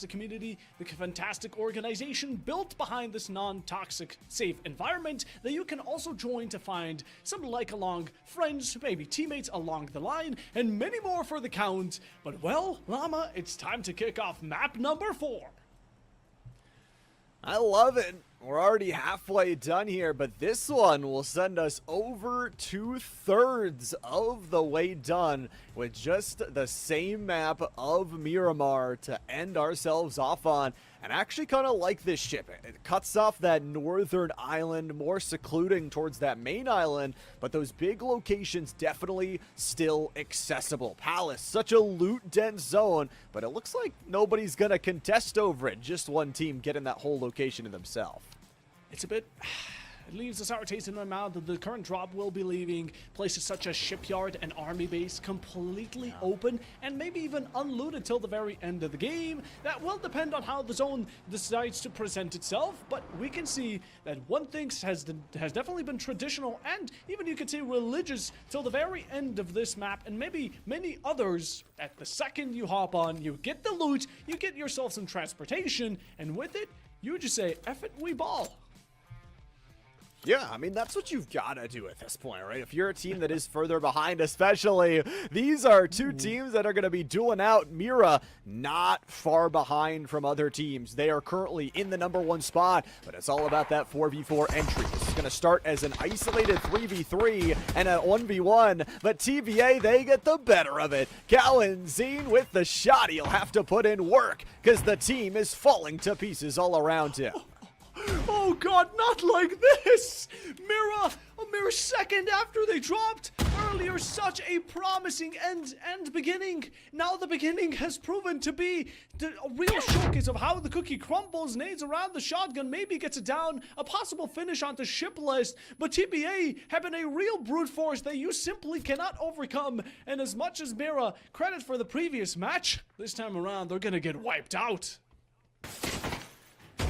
community, the fantastic organization built behind this non-toxic, safe environment that you can also join to find some like-along friends, maybe teammates along the line, and many more for the count. But well, Llama, it's time to kick off map number 4. I love it. We're already halfway done here, but this one will send us over 2/3 of the way done with just the same map of Miramar to end ourselves off on. And I actually kind of like this ship. It cuts off that northern island, more secluding towards that main island, but those big locations definitely still accessible. Palace, such a loot-dense zone, but it looks like nobody's going to contest over it. Just one team getting that whole location to themselves. It's a bit... It leaves a sour taste in my mouth that the current drop will be leaving places such as Shipyard and Army Base completely open and maybe even unlooted till the very end of the game. That will depend on how the zone decides to present itself, but we can see that one thing has definitely been traditional and even you could say religious till the very end of this map, and maybe many others. At the second you hop on, you get the loot, you get yourself some transportation, and with it, you just say, F it, we ball. Yeah, I mean, that's what you've got to do at this point, right? If you're a team that is further behind, especially, these are two teams that are going to be dueling out. Mira, not far behind from other teams. They are currently in the #1 spot, but it's all about that 4v4 entry. This is going to start as an isolated 3v3 and a 1v1, but TVA, they get the better of it. Cowan Zine with the shot. He'll have to put in work because the team is falling to pieces all around him. Oh god, not like this! Mira, a mere second after they dropped. Earlier, such a promising end beginning. Now the beginning has proven to be a real showcase of how the cookie crumbles, nades around the shotgun, maybe gets it down, a possible finish onto ship list. But TBA have been a real brute force that you simply cannot overcome. And as much as Mira credit for the previous match, this time around they're gonna get wiped out.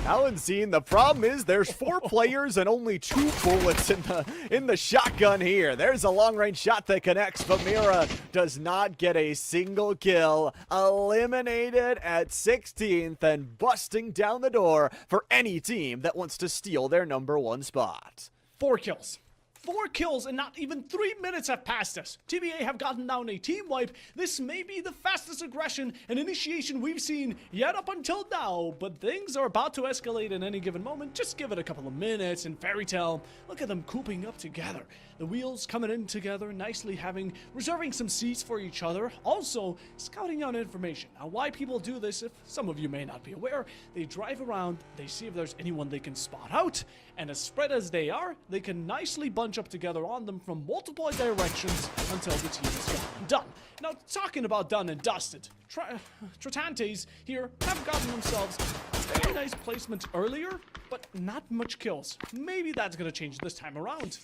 Alan's seen the problem is there's 4 players and only 2 bullets in the shotgun here. There's a long-range shot that connects, but Mira does not get a single kill. Eliminated at 16th and busting down the door for any team that wants to steal their #1 spot. 4 kills. 4 kills and not even 3 minutes have passed us. TBA have gotten down a team wipe. This may be the fastest aggression and initiation we've seen yet up until now, but things are about to escalate in any given moment. Just give it a couple of minutes and Fairy Tale, look at them cooping up together. The wheels coming in together, nicely reserving some seats for each other. Also, scouting out information. Now, why people do this, if some of you may not be aware, they drive around, they see if there's anyone they can spot out, and as spread as they are, they can nicely bunch up together on them from multiple directions until the team is done. Now, talking about done and dusted, Tratantes here have gotten themselves a very nice placement earlier, but not much kills. Maybe that's going to change this time around.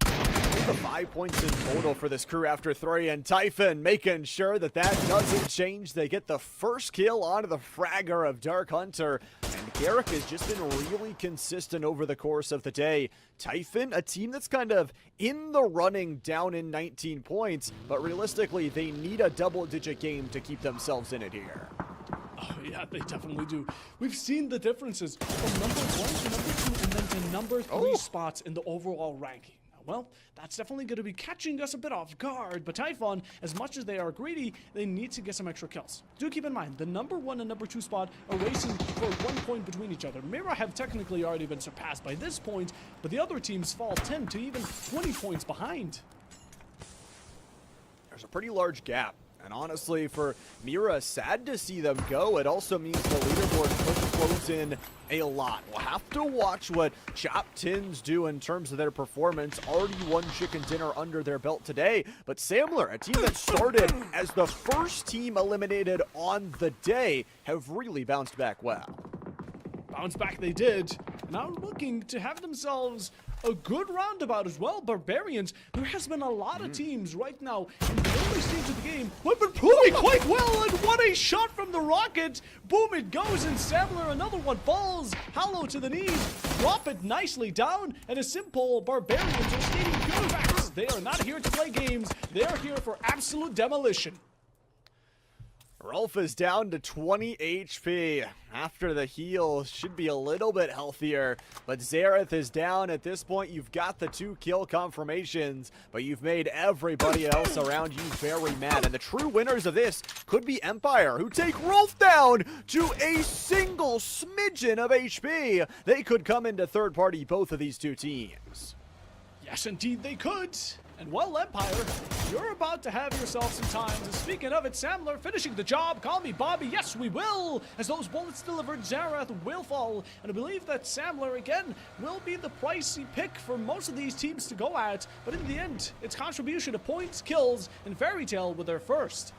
The 5 points in total for this crew after 3, and Typhon making sure that doesn't change. They get the first kill onto the fragger of Dark Hunter, and Garrick has just been really consistent over the course of the day. Typhon, a team that's kind of in the running down in 19 points, but realistically, they need a double-digit game to keep themselves in it here. Oh yeah, they definitely do. We've seen the differences from #1 to #2 and then to #3 spots in the overall ranking. Well, that's definitely going to be catching us a bit off guard, but Typhon, as much as they are greedy, they need to get some extra kills. Do keep in mind, the #1 and #2 spot are racing for 1 point between each other. Mira have technically already been surpassed by this point, but the other teams fall 10 to even 20 points behind. There's a pretty large gap. And honestly, for Mira, sad to see them go. It also means the leaderboard could close in a lot. We'll have to watch what Chop Tins do in terms of their performance. Already 1 chicken dinner under their belt today. But Samler, a team that started as the first team eliminated on the day, have really bounced back well. Bounce back they did. Now looking to have themselves a good roundabout as well. Barbarians, there has been a lot of teams right now in the early stage of the game who have been proving quite well, and what a shot from the rocket. Boom, it goes, and Samler, another one falls. Hollow to the knees, drop it nicely down, and a simple Barbarians are stating good facts. They are not here to play games. They are here for absolute demolition. Rolf is down to 20 HP. After the heal, should be a little bit healthier. But Xerath is down. At this point, you've got the 2 kill confirmations, but you've made everybody else around you very mad. And the true winners of this could be Empire, who take Rolf down to a single smidgen of HP. They could come into third party, both of these two teams. Yes, indeed they could. And well, Empire, you're about to have yourself some time. And speaking of it, Samler finishing the job. Call me Bobby. Yes, we will. As those bullets delivered, Xerath will fall. And I believe that Samler, again, will be the pricey pick for most of these teams to go at. But in the end, it's contribution to points, kills, and Fairy Tail with their first.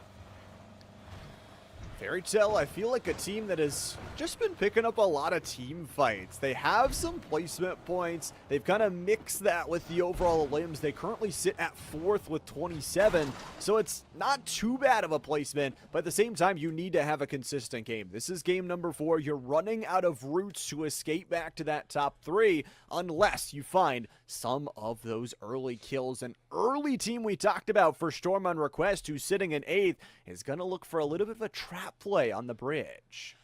Fairy Tail, I feel like a team that has just been picking up a lot of team fights. They have some placement points. They've kind of mixed that with the overall limbs. They currently sit at 4th with 27, so it's not too bad of a placement, but at the same time, you need to have a consistent game. This is game number 4. You're running out of routes to escape back to that top 3 unless you find some of those early kills. An early team we talked about for Storm on Request, who's sitting in 8th, is going to look for a little bit of a trap play on the bridge.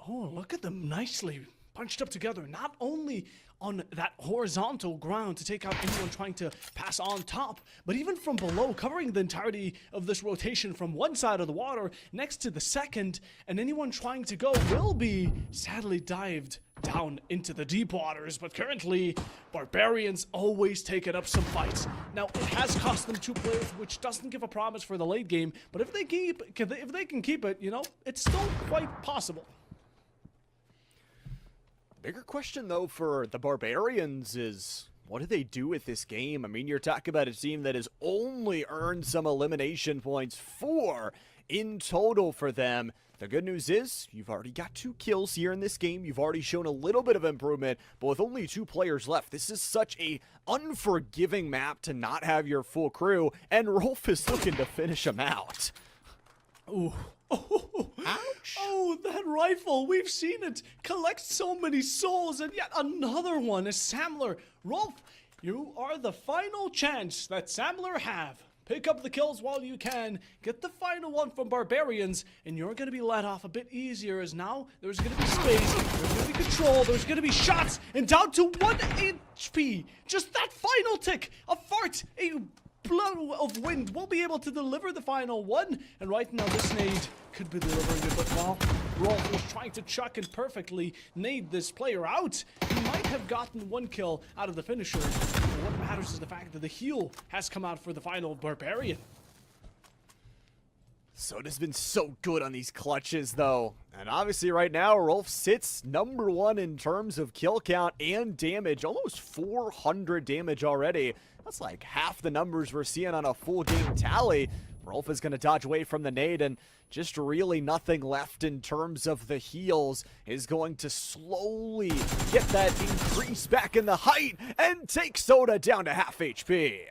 Oh, look at them nicely bunched up together. Not only on that horizontal ground to take out anyone trying to pass on top, but even from below, covering the entirety of this rotation from one side of the water next to the second, and anyone trying to go will be sadly dived down into the deep waters. But currently, Barbarians always taking up some fights. Now, it has cost them 2 players, which doesn't give a promise for the late game, but if they can keep it, you know, it's still quite possible. Bigger question, though, for the Barbarians is, what do they do with this game? I mean, you're talking about a team that has only earned some elimination points, 4 in total for them. The good news is, you've already got 2 kills here in this game. You've already shown a little bit of improvement, but with only 2 players left, this is such a unforgiving map to not have your full crew, and Rolf is looking to finish them out. Ooh. Oh, ouch. Oh, that rifle, we've seen it collect so many souls, and yet another one is Samler. Rolf, you are the final chance that Samler have. Pick up the kills while you can, get the final one from Barbarians, and you're going to be let off a bit easier, as now there's going to be space, there's going to be control, there's going to be shots, and down to 1 HP. Just that final tick, a fart, a blow of wind will be able to deliver the final one, and right now this nade could be delivering it, but while Rolf was trying to chuck and perfectly nade this player out, he might have gotten 1 kill out of the finisher. But what matters is the fact that the heal has come out for the final Barbarian. Soda's been so good on these clutches, though. And obviously right now, Rolf sits number 1 in terms of kill count and damage. Almost 400 damage already. That's like half the numbers we're seeing on a full game tally. Rolf is going to dodge away from the nade, and just really nothing left in terms of the heals. Is going to slowly get that increase back in the height and take Soda down to half HP.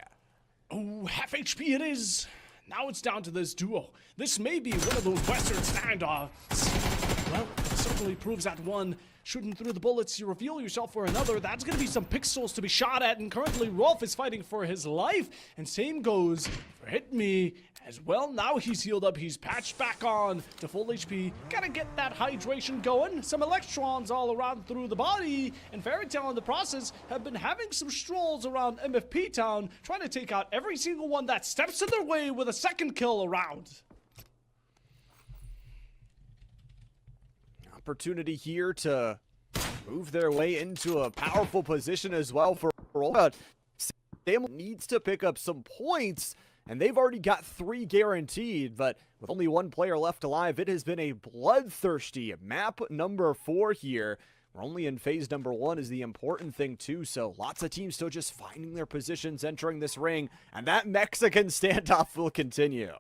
Oh, half HP it is. Now it's down to this duo. This may be one of those Western standoffs. Well, it certainly proves that one. Shooting through the bullets, you reveal yourself for another. That's going to be some pixels to be shot at, and currently Rolf is fighting for his life. And same goes for Hit Me as well. Now he's healed up, he's patched back on to full HP. Gotta get that hydration going. Some electrons all around through the body, and Fairy Tail in the process have been having some strolls around MFP Town, trying to take out every single one that steps in their way with a second kill around. Opportunity here to move their way into a powerful position as well for Rolf. Sam needs to pick up some points, and they've already got 3 guaranteed, but with only 1 player left alive, it has been a bloodthirsty map number 4 here. We're only in phase number 1 is the important thing too, so lots of teams still just finding their positions entering this ring, and that Mexican standoff will continue.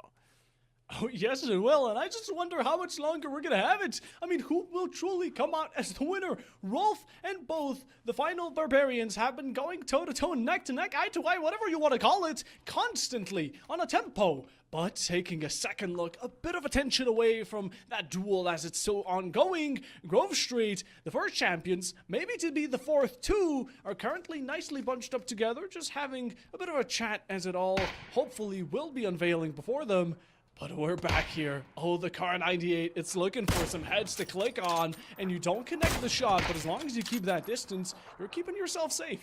Oh, yes, it will, and I just wonder how much longer we're going to have it. I mean, who will truly come out as the winner? Rolf and both the final Barbarians have been going toe-to-toe, neck-to-neck, eye-to-eye, whatever you want to call it, constantly on a tempo. But taking a second look, a bit of attention away from that duel as it's still ongoing. Grove Street, the first champions, maybe to be the 4th too, are currently nicely bunched up together, just having a bit of a chat as it all hopefully will be unveiling before them. But we're back here. Oh, the Car 98. It's looking for some heads to click on, and you don't connect the shot, but as long as you keep that distance, you're keeping yourself safe.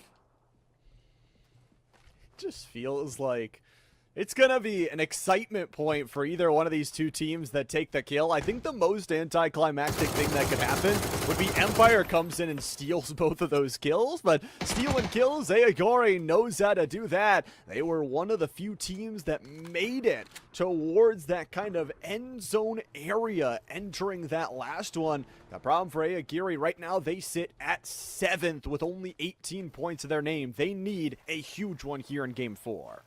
Just feels like it's gonna be an excitement point for either one of these two teams that take the kill. I think the most anticlimactic thing that could happen would be Empire comes in and steals both of those kills, but stealing kills, Ayagore knows how to do that. They were one of the few teams that made it towards that kind of end zone area entering that last one. The problem for Ayagiri right now, they sit at 7th with only 18 points to their name. They need a huge one here in Game 4.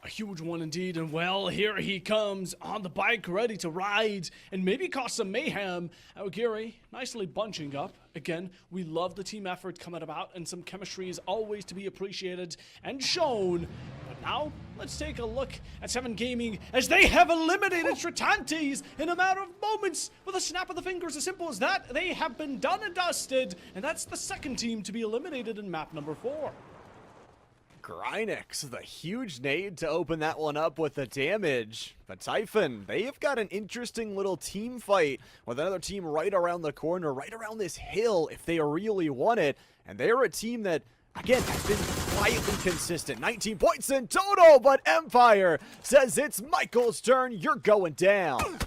A huge one indeed, and well, here he comes on the bike, ready to ride and maybe cause some mayhem. Aogiri nicely bunching up. Again, we love the team effort coming about, and some chemistry is always to be appreciated and shown. But now, let's take a look at 7 Gaming as they have eliminated Stratantes in a matter of moments. With a snap of the fingers, as simple as that, they have been done and dusted, and that's the second team to be eliminated in map number 4. Grynix, the huge nade to open that one up with the damage. But Typhon, they've got an interesting little team fight with another team right around the corner, right around this hill if they really want it. And they're a team that, again, has been quietly consistent. 19 points in total, but Empire says it's Michael's turn. You're going down.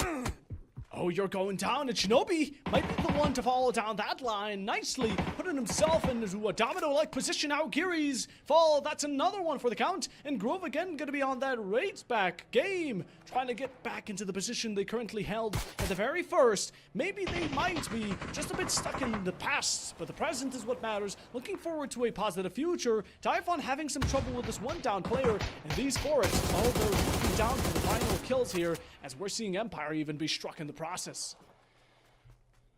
Oh, you're going down, and Shinobi might be the one to follow down that line nicely, putting himself into a domino-like position. Aogiri's fall, that's another one for the count, and Grove again going to be on that race-back game, trying to get back into the position they currently held at the very first. Maybe they might be just a bit stuck in the past, but the present is what matters. Looking forward to a positive future. Typhon having some trouble with this one-down player, and these forests, oh, they're looking down for the final kills here, as we're seeing Empire even be struck in the process.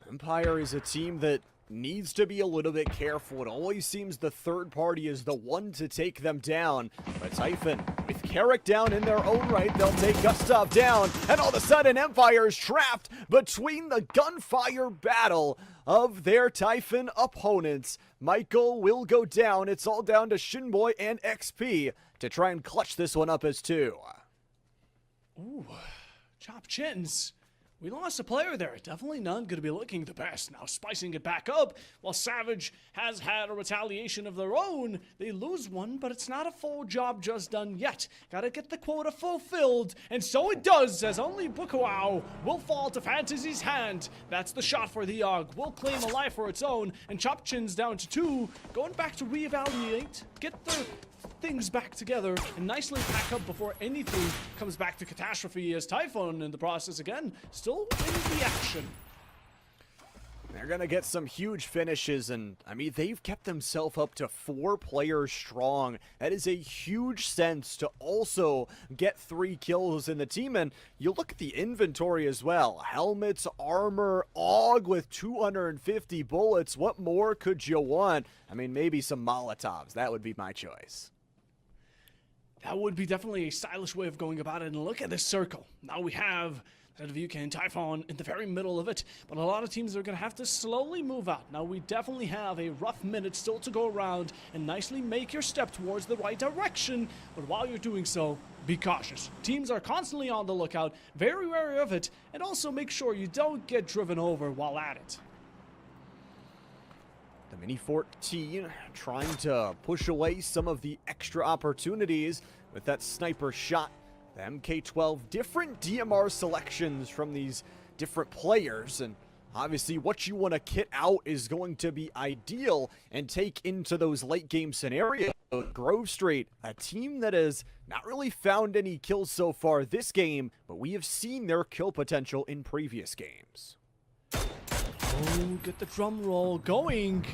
Empire is a team that needs to be a little bit careful. It always seems the third party is the one to take them down. But Typhon, with Carrick down in their own right, they'll take Gustav down. And all of a sudden, Empire is trapped between the gunfire battle of their Typhon opponents. Michael will go down. It's all down to Shinboy and XP to try and clutch this one up as 2. Ooh, chop chins. We lost a player there. Definitely none going to be looking the best. Now spicing it back up, while Savage has had a retaliation of their own. They lose one, but it's not a full job just done yet. Gotta get the quota fulfilled, and so it does, as only Bukawao will fall to Fantasy's hand. That's the shot for the Og. Will claim a life for its own, and Chop Chin's down to 2. Going back to reevaluate, get the things back together and nicely pack up before anything comes back to catastrophe, as Typhon in the process again still in the action. They're gonna get some huge finishes, and I mean, they've kept themselves up to 4 players strong. That is a huge sense to also get 3 kills in the team. And you look at the inventory as well. Helmets, armor, AUG with 250 bullets. What more could you want? I mean, maybe some Molotovs. That would be my choice. That would be definitely a stylish way of going about it. And look at this circle. Now we have ZVUK and Typhon in the very middle of it, but a lot of teams are going to have to slowly move out. Now we definitely have a rough minute still to go around, and nicely make your step towards the right direction. But while you're doing so, be cautious. Teams are constantly on the lookout, very wary of it, and also make sure you don't get driven over while at it. The Mini 14 trying to push away some of the extra opportunities with that sniper shot. The MK12, different DMR selections from these different players, and obviously what you want to kit out is going to be ideal and take into those late game scenarios. Grove Street, a team that has not really found any kills so far this game, but we have seen their kill potential in previous games. Oh, get the drum roll going.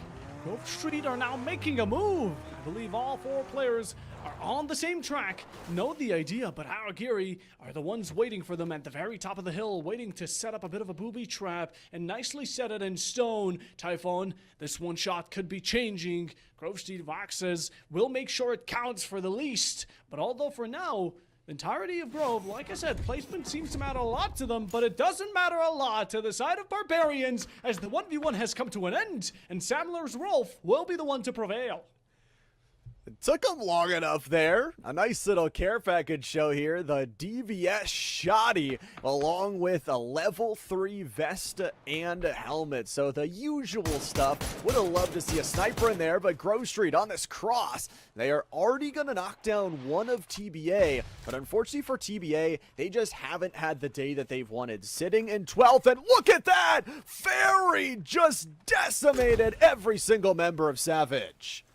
Grove Street are now making a move. I believe all 4 players are on the same track, know the idea, but Aogiri are the ones waiting for them at the very top of the hill, waiting to set up a bit of a booby trap and nicely set it in stone. Typhon, this one shot could be changing. Grove Street Vox says, we'll make sure it counts for the least. But although for now, the entirety of Grove, like I said, placement seems to matter a lot to them, but it doesn't matter a lot to the side of Barbarians, as the 1v1 has come to an end, and Samler's Rolf will be the one to prevail. It took them long enough there. A nice little care package show here. The DVS Shoddy, along with a level 3 vest and a helmet. So the usual stuff. Would have loved to see a sniper in there, but Grove Street on this cross. They are already going to knock down one of TBA. But unfortunately for TBA, they just haven't had the day that they've wanted. Sitting in 12th, and look at that! Fairy just decimated every single member of Savage.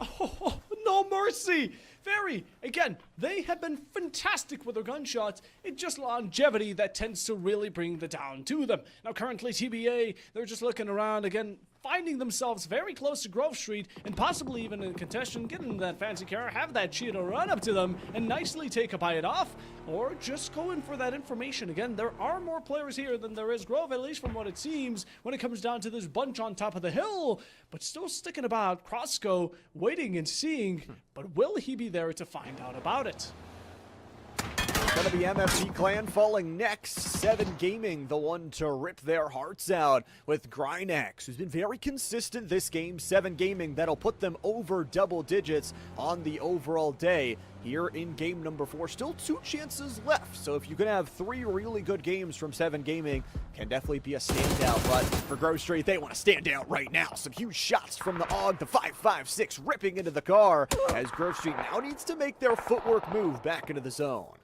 Oh, no mercy! Fairy, again, they have been fantastic with their gunshots. It's just longevity that tends to really bring the down to them. Now, currently, TBA, they're just looking around again, finding themselves very close to Grove Street and possibly even in contention, getting that fancy car, have that Cheetah run up to them and nicely take a bite off, or just go in for that information. Again, there are more players here than there is Grove, at least from what it seems, when it comes down to this bunch on top of the hill, but still sticking about. Crossco waiting and seeing, but will he be there to find out about it? Gonna be MFG Clan falling next. 7 Gaming, the one to rip their hearts out with Grynex, who's been very consistent this game. 7 Gaming, that'll put them over double digits on the overall day. Here in game number 4, still 2 chances left. So if you can have 3 really good games from 7 Gaming, can definitely be a standout. But for Grove Street, they want to stand out right now. Some huge shots from the AUG, the 5.56 ripping into the car, as Grove Street now needs to make their footwork move back into the zone.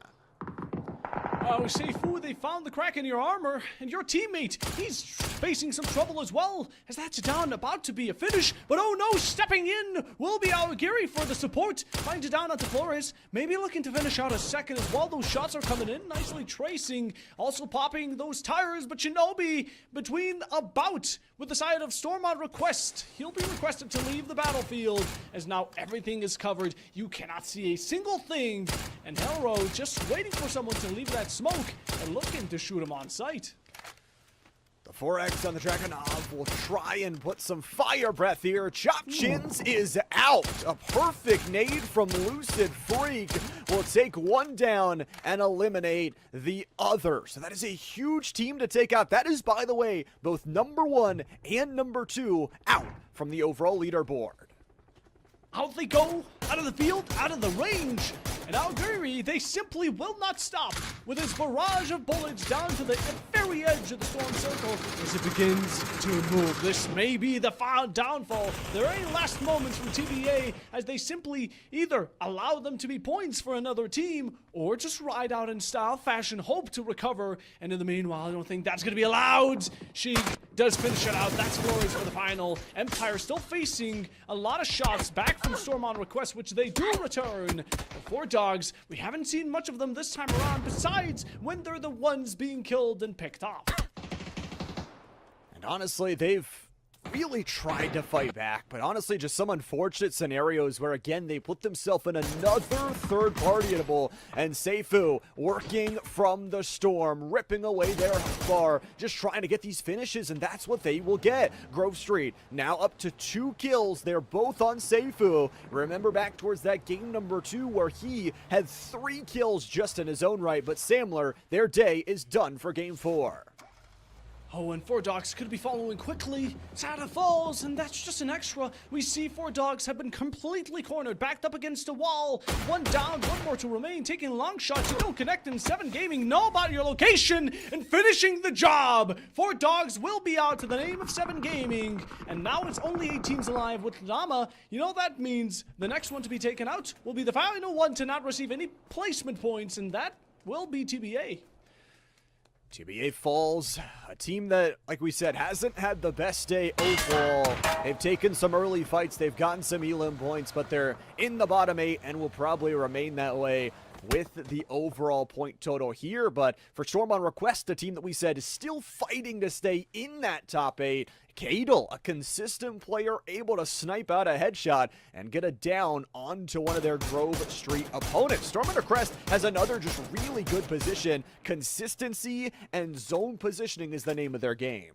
Oh, Seifu, they found the crack in your armor, and your teammate, he's facing some trouble as well, as that's down, about to be a finish, but oh no, stepping in will be Awagiri for the support, finds it down onto Flores, maybe looking to finish out a second as well. Those shots are coming in, nicely tracing, also popping those tires, but Shinobi between a bout with the side of Storm on request. He'll be requested to leave the battlefield, as now everything is covered. You cannot see a single thing, and Hellro just waiting for someone to leave that smoke and looking to shoot him on sight. The 4X on the Dragonov will try and put some fire breath here. Chop Chins is out. A perfect nade from Lucid Freak will take one down and eliminate the other. So that is a huge team to take out. That is, by the way, both number 1 and number 2 out from the overall leaderboard. Out they go, out of the field, out of the range. And Awagiri, they simply will not stop with his barrage of bullets down to the very edge of the storm circle as it begins to move. This may be the final downfall. There are any last moments from TBA as they simply either allow them to be points for another team or just ride out in style fashion, hope to recover. And in the meanwhile, I don't think that's going to be allowed. Sheik does finish it out. That's Flores for the final. Empire still facing a lot of shots back from Storm on request, which they do return. For Dogs, we haven't seen much of them this time around, besides when they're the ones being killed and picked off. And honestly, they've really tried to fight back, but honestly just some unfortunate scenarios where again they put themselves in another third partyable, and Seifu working from the storm, ripping away their bar, just trying to get these finishes, and that's what they will get. Grove Street now up to 2 kills. They're both on Seifu. Remember back towards that game number 2 where he had 3 kills just in his own right, but Samler, their day is done for game 4. Oh, and 4 Dogs could be following quickly. Sada falls, and that's just an extra. We see 4 Dogs have been completely cornered, backed up against a wall. 1 down, 1 more to remain, taking long shots. You don't connect, and 7 Gaming know about your location and finishing the job. 4 Dogs will be out to the name of 7 Gaming, and now it's only 8 teams alive with Lama. You know that means the next one to be taken out will be the final one to not receive any placement points, and that will be TBA. TBA falls, a team that, like we said, hasn't had the best day overall. They've taken some early fights, they've gotten some elim points, but they're in the bottom 8 and will probably remain that way with the overall point total here. But for Storm on request, a team that we said is still fighting to stay in that top 8, Cadel, a consistent player, able to snipe out a headshot and get a down onto one of their Grove Street opponents. Storm Under Crest has another just really good position. Consistency and zone positioning is the name of their game.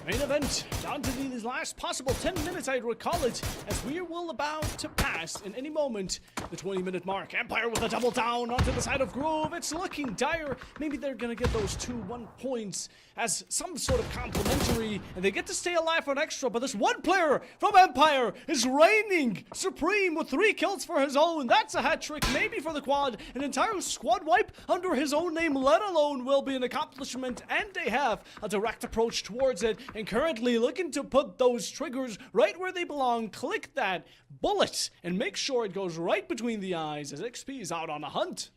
Main event, down to these last possible 10 minutes, I'd recall it, as we will about to pass in any moment the 20-minute mark. Empire with a double down onto the side of Grove. It's looking dire. Maybe they're gonna get those 2-1 points as some sort of complimentary, and they get to stay alive for an extra, but this one player from Empire is reigning supreme with 3 kills for his own. That's a hat trick, maybe for the quad. An entire squad wipe under his own name, let alone, will be an accomplishment, and they have a direct approach towards it, and currently looking to put those triggers right where they belong. Click that bullet and make sure it goes right between the eyes as XP is out on a hunt.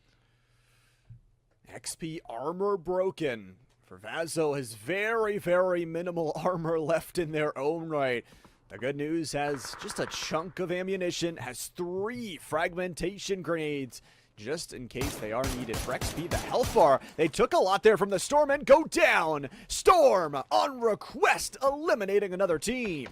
XP armor broken. For Vaso has very, very minimal armor left in their own right. The good news has just a chunk of ammunition, has 3 fragmentation grenades, just in case they are needed. For XP, the health bar, they took a lot there from the Storm and go down. Storm on request, eliminating another team.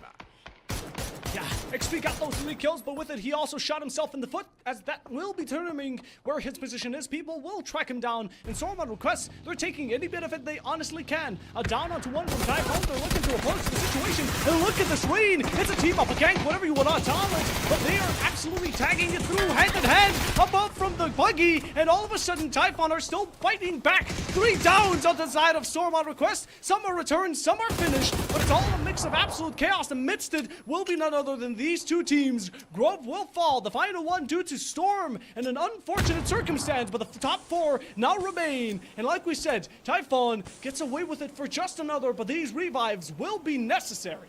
Yeah, XP got those 3 kills, but with it, he also shot himself in the foot, as that will be determining where his position is. People will track him down, and Storm on request, they're taking any benefit they honestly can. A down onto 1 from Typhoon, they're looking to approach the situation, and look at this rain! It's a team up, a gank, whatever you want to call it, but they are absolutely tagging it through hand in hand, above from the buggy, and all of a sudden, Typhoon are still fighting back. 3 downs on the side of Storm on request. Some are returned, some are finished, but it's all a mix of absolute chaos. Amidst it will be none other than these 2 teams. Grove will fall, the final one due to Storm and an unfortunate circumstance, but the top 4 now remain. And like we said, Typhoon gets away with it for just another, but these revives will be necessary.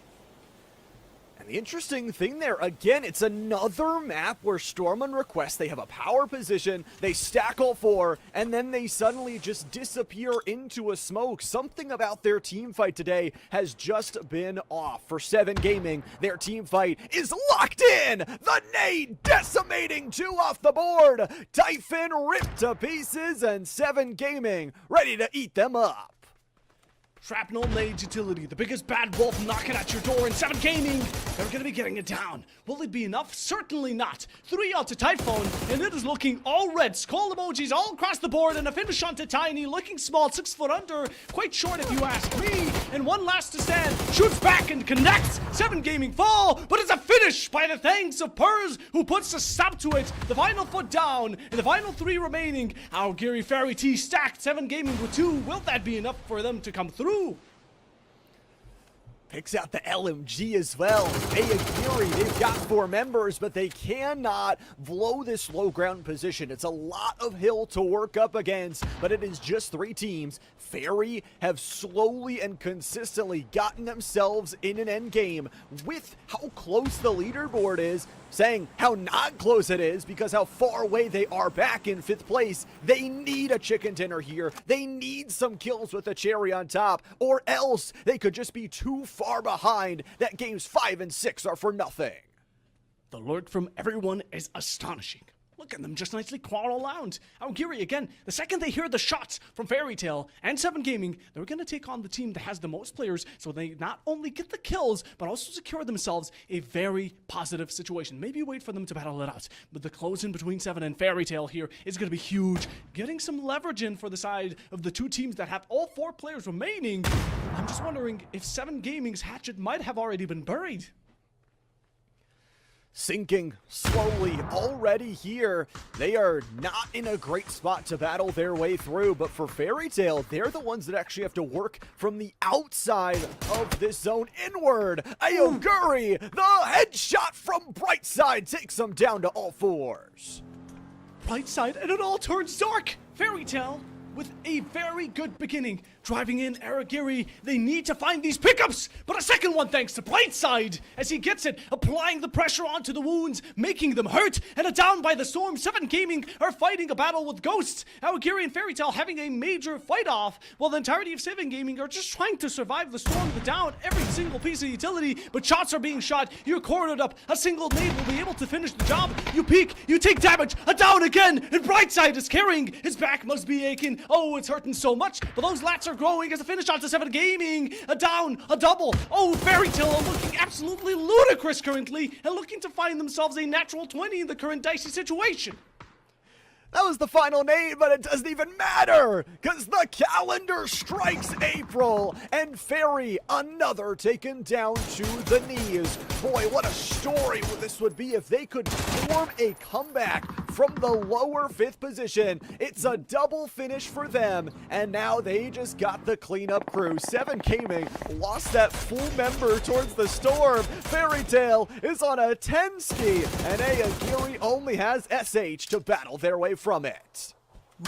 And the interesting thing there, again, it's another map where Storm on request, they have a power position, they stack all 4, and then they suddenly just disappear into a smoke. Something about their team fight today has just been off. For 7 Gaming, their team fight is locked in! The nade decimating 2 off the board! Typhon ripped to pieces, and 7 Gaming ready to eat them up. Shrapnel Nade utility, the biggest bad wolf knocking at your door, and 7 Gaming, they're gonna be getting it down. Will it be enough? Certainly not. 3 out to Typhoon, and it is looking all red. Skull emojis all across the board, and a finish onto Tiny, looking small, 6 foot under, quite short if you ask me. And one last to stand, shoots back and connects. 7 Gaming fall, but it's a finish by the thanks of Purrs, who puts a stop to it. The final foot down, and the final 3 remaining. Our Geary Fairy T stacked, 7 Gaming with 2. Will that be enough for them to come through? Picks out the LMG as well. Geary, they've got 4 members, but they cannot blow this low ground position. It's a lot of hill to work up against, but it is just 3 teams. Fairy have slowly and consistently gotten themselves in an end game with how close the leaderboard is, saying how not close it is because how far away they are back in 5th place. They need a chicken dinner here. They need some kills with a cherry on top, or else they could just be too far behind that games 5 and 6 are for nothing. The lurk from everyone is astonishing. Look at them just nicely crawl around. Geary again, the second they hear the shots from Fairy Tail and 7 Gaming, they're going to take on the team that has the most players, so they not only get the kills, but also secure themselves a very positive situation. Maybe wait for them to battle it out, but the close in between 7 and Fairy Tail here is going to be huge. Getting some leverage in for the side of the 2 teams that have all 4 players remaining. I'm just wondering if 7 Gaming's hatchet might have already been buried. Sinking slowly already here. They are not in a great spot to battle their way through, but for Fairy Tail, they're the ones that actually have to work from the outside of this zone inward. Geary, the headshot from Brightside takes them down to all 4s. Brightside, and it all turns dark. Fairy Tail with a very good beginning. Driving in Geary, they need to find these pickups, but a second one thanks to Brightside as he gets it, applying the pressure onto the wounds, making them hurt, and a down by the Storm. 7 Gaming are fighting a battle with ghosts. Geary and Fairy Tail having a major fight off, while the entirety of 7 Gaming are just trying to survive the storm, the down, every single piece of utility, but shots are being shot, you're cornered up, a single nade will be able to finish the job, you peek, you take damage, a down again, and Brightside is carrying, his back must be aching, oh it's hurting so much, but those lats are growing as a finish on to 7 Gaming, a down, a double, oh Fairy Tail are looking absolutely ludicrous currently, and looking to find themselves a natural 20 in the current dicey situation. That was the final name, but it doesn't even matter, because the calendar strikes April, and Fairy, another taken down to the knees. Boy, what a story this would be if they could form a comeback from the lower 5th position. It's a double finish for them, and now they just got the cleanup crew. 7 Gaming lost that full member towards the storm. Fairy Tail is on a 10 ski, and Aogiri only has SH to battle their way from it.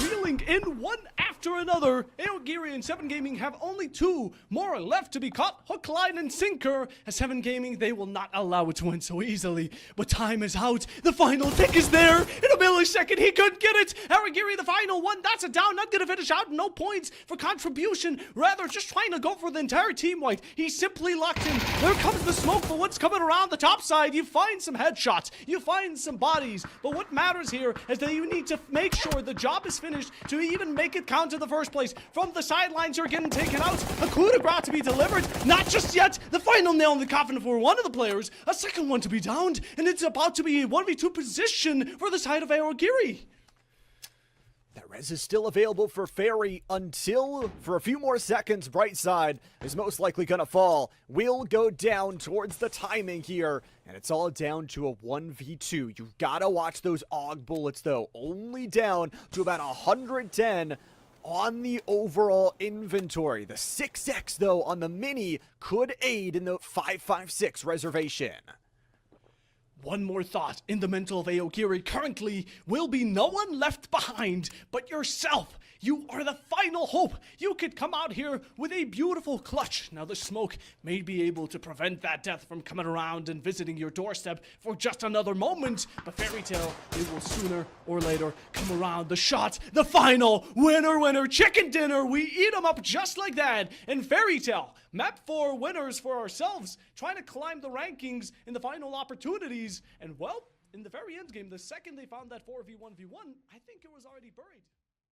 Reeling in one after another, Aogiri and 7 Gaming have only 2 more left to be caught. Hook, line, and sinker. As 7 Gaming, they will not allow it to win so easily. But time is out. The final tick is there. In a millisecond, he couldn't get it. Aogiri, the final one. That's a down. Not going to finish out. No points for contribution. Rather, just trying to go for the entire team white. He simply locked in. There comes the smoke, but what's coming around the top side? You find some headshots. You find some bodies. But what matters here is that you need to make sure the job is finished to even make it count in the first place. From the sidelines, you're getting taken out. A coup de grace to be delivered. Not just yet. The final nail in the coffin for one of the players. A second one to be downed. And it's about to be a 1v2 position for the side of Aogiri. That res is still available for Fairy until, for a few more seconds, Brightside is most likely going to fall. We'll go down towards the timing here, and it's all down to a 1v2. You've got to watch those AUG bullets, though. Only down to about 110 on the overall inventory. The 6x, though, on the Mini could aid in the 5.56 reservation. One more thought in the mental of Aogiri currently will be no one left behind but yourself. You are the final hope. You could come out here with a beautiful clutch. Now the smoke may be able to prevent that death from coming around and visiting your doorstep for just another moment, but Fairy Tail, it will sooner or later come around. The shot, the final, winner, chicken dinner. We eat them up just like that. And Fairy Tail, map 4 winners for ourselves, trying to climb the rankings in the final opportunities. And well, in the very end game, the second they found that 4v1v1, I think it was already buried.